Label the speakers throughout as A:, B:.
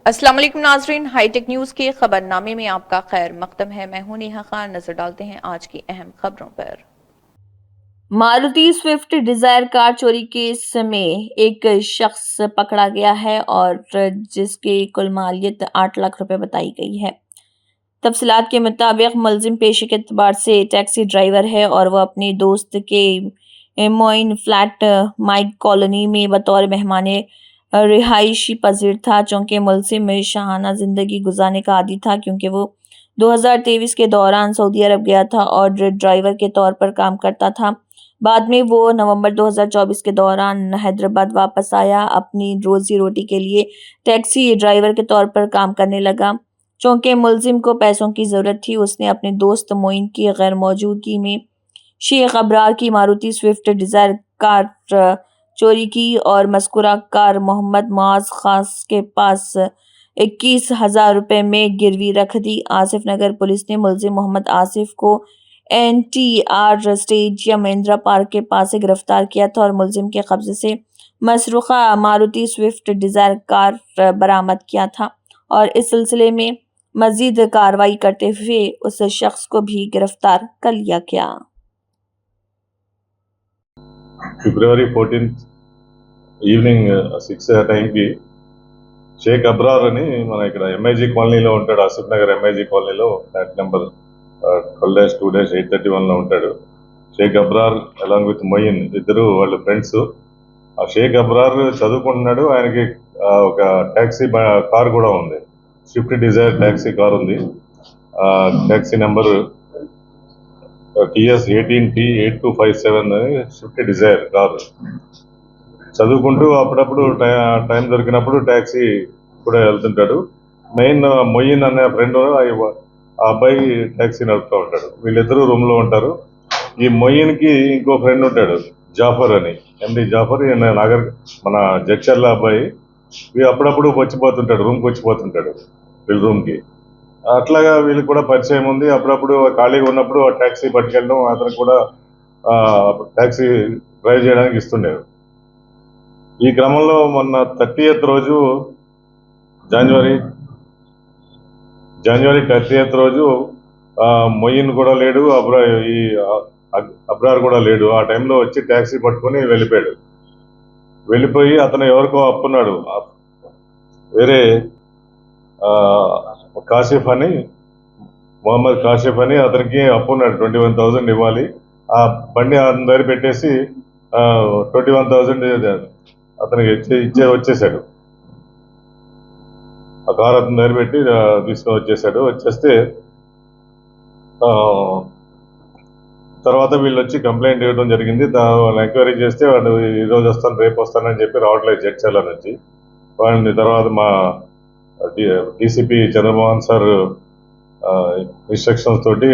A: अस्सलाम वालेकुम नाजरीन, हाईटेक न्यूज के खबरनामे में आपका खैर मकदम है। मैं हूं नेहा खान। नजर डालते हैं आज की अहम खबरों पर। मारुति स्विफ्ट डिजायर कार चोरी केस में एक शख्स पकड़ा गया है और जिसकी कुल मालियत 8 लाख रुपए बताई गई है। तफसीलात के मुताबिक मुलजिम पेशे के एतबार से टैक्सी ड्राइवर है और वह अपने दोस्त के मोइन फ्लैट माइक कॉलोनी में बतौर मेहमान रिहायशी पजीर था। चूंकि मुलजिम में शाहाना जिंदगी गुजारने का आदी था, क्योंकि वो 2023 के दौरान सऊदी अरब गया था और ड्राइवर के तौर पर काम करता था। बाद में वो नवंबर 2024 के दौरान हैदराबाद वापस आया। अपनी रोजी रोटी के लिए टैक्सी ड्राइवर के तौर पर काम करने लगा। चूंकि मुलजिम को पैसों की ज़रूरत थी, उसने अपने दोस्त मोइन की गैर मौजूदगी में शेख अबरार की मारुति स्विफ्ट डिज़ायर कार चोरी की और मज़कूरा कार मोहम्मद मुआज़ खास के पास 21,000 रुपये में गिरवी रख दी। आसिफ नगर पुलिस ने मुलजिम मोहम्मद आसिफ को NTR स्टेडियम इंदिरा पार्क के पास से गिरफ्तार किया था और मुलजिम के कब्जे से मसरूखा मारुति स्विफ्ट डिज़ायर कार बरामद किया था और इस सिलसिले में मजीद कार्रवाई करते हुए उस शख्स को भी गिरफ्तार कर लिया गया।
B: February 14th ఈవినింగ్ 6 ఆ టైంకి షేక్ అబ్రార్ అని మన ఇక్కడ ఎంఐజీ కాలనీలో ఉంటాడు. ఆసిఫ్ నగర్ ఎంఐజీ కాలనీలో ఫ్లాట్ నెంబర్ 12-2-831లో ఉంటాడు. షేక్ అబ్రార్ అలాంగ్ విత్ మొయిన్ ఇద్దరు వాళ్ళ ఫ్రెండ్స్. ఆ షేక్ అబ్రార్ చదువుకుంటున్నాడు. ఆయనకి ఒక ట్యాక్సీ కార్ కూడా ఉంది, స్విఫ్ట్ డిజైర్ ట్యాక్సీ కార్ ఉంది. Taxi number TS 18T8257 Swift Dzire car. చదువుకుంటూ అప్పుడప్పుడు టైం దొరికినప్పుడు ట్యాక్సీ కూడా వెళ్తుంటాడు. మెయిన్ మొయిన్ అనే ఫ్రెండ్ ఆ అబ్బాయి ట్యాక్సీ నడుపుతూ ఉంటాడు. వీళ్ళిద్దరూ రూమ్లో ఉంటారు. ఈ మొయిన్కి ఇంకో ఫ్రెండ్ ఉంటాడు, జాఫర్ అని, MD జాఫర్. నాగర్ మన జడ్చర్ల అబ్బాయి. అప్పుడప్పుడు వచ్చిపోతుంటాడు, రూమ్కి వచ్చిపోతుంటాడు వీళ్ళ రూమ్కి. అట్లాగా వీళ్ళకి కూడా పరిచయం ఉంది. అప్పుడప్పుడు ఖాళీగా ఉన్నప్పుడు ఆ ట్యాక్సీ పట్టుకెళ్ళడం, అతను కూడా ట్యాక్సీ డ్రైవ్ చేయడానికి ఇస్తుండేది. ఈ క్రమంలో మొన్న 30th రోజు జనవరి 30th రోజు మొయిన్ కూడా లేడు, అబ్రార్ కూడా లేడు. ఆ టైంలో వచ్చి ట్యాక్సీ పట్టుకొని వెళ్ళిపోయి అతను ఎవరికో అప్పున్నాడు. వేరే కాసిఫ్ అని, మొహమ్మద్ కాసిఫ్ అని అతనికి అప్పున్నాడు. 21,000 ఇవ్వాలి. ఆ బండి అతని దగ్గర పెట్టేసి 21,000 అతనికి వచ్చేసాడు. ఆ కార్ అతని దగ్గర పెట్టి తీసుకొని వచ్చేస్తే తర్వాత వీళ్ళు వచ్చి కంప్లైంట్ ఇవ్వడం జరిగింది. వాళ్ళు ఎంక్వైరీ చేస్తే వాడు ఈరోజు వస్తాను రేపు వస్తానని చెప్పి రావట్లేదు జడ్చర్ల నుంచి. వాడిని తర్వాత మా DCP చంద్రమోహన్ సార్ ఇన్స్ట్రక్షన్స్ తోటి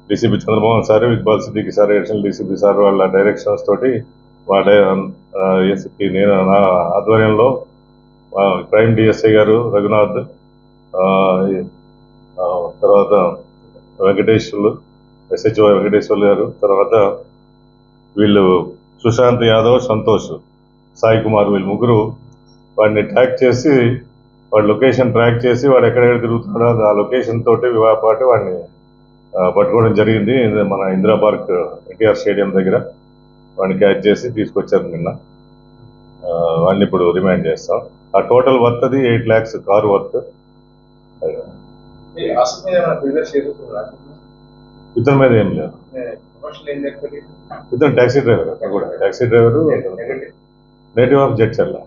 B: DCP Chandramohan sir, Iqbal Siddiqui sir, additional DCP sir వాళ్ళ డైరెక్షన్స్ తోటి ACP నేను నా ఆధ్వర్యంలో క్రైమ్ DSI గారు రఘునాథ్, తర్వాత వెంకటేశ్వర్లు, SHO వెంకటేశ్వర్లు గారు, తర్వాత వీళ్ళు సుశాంత్ యాదవ్, సంతోష్, సాయి కుమార్, వీళ్ళు ముగ్గురు వాడిని వాడి లొకేషన్ ట్రాక్ చేసి వాడు ఎక్కడెక్కడ తిరుగుతున్నాడో ఆ లొకేషన్ తోటి పాటు వాడిని పట్టుకోవడం జరిగింది. మన ఇందిరా పార్క్ NTR స్టేడియం దగ్గర వాడిని క్యాచ్ చేసి తీసుకొచ్చారు నిన్న. వాడిని ఇప్పుడు రిమాండ్ చేస్తాం. ఆ టోటల్ వర్త్ అది 8 lakhs కారు వర్త్. ఇతని మీద ఏం లేదు. ఇతను ట్యాక్సీ డ్రైవర్, కూడా taxi driver, native of Jadcherla.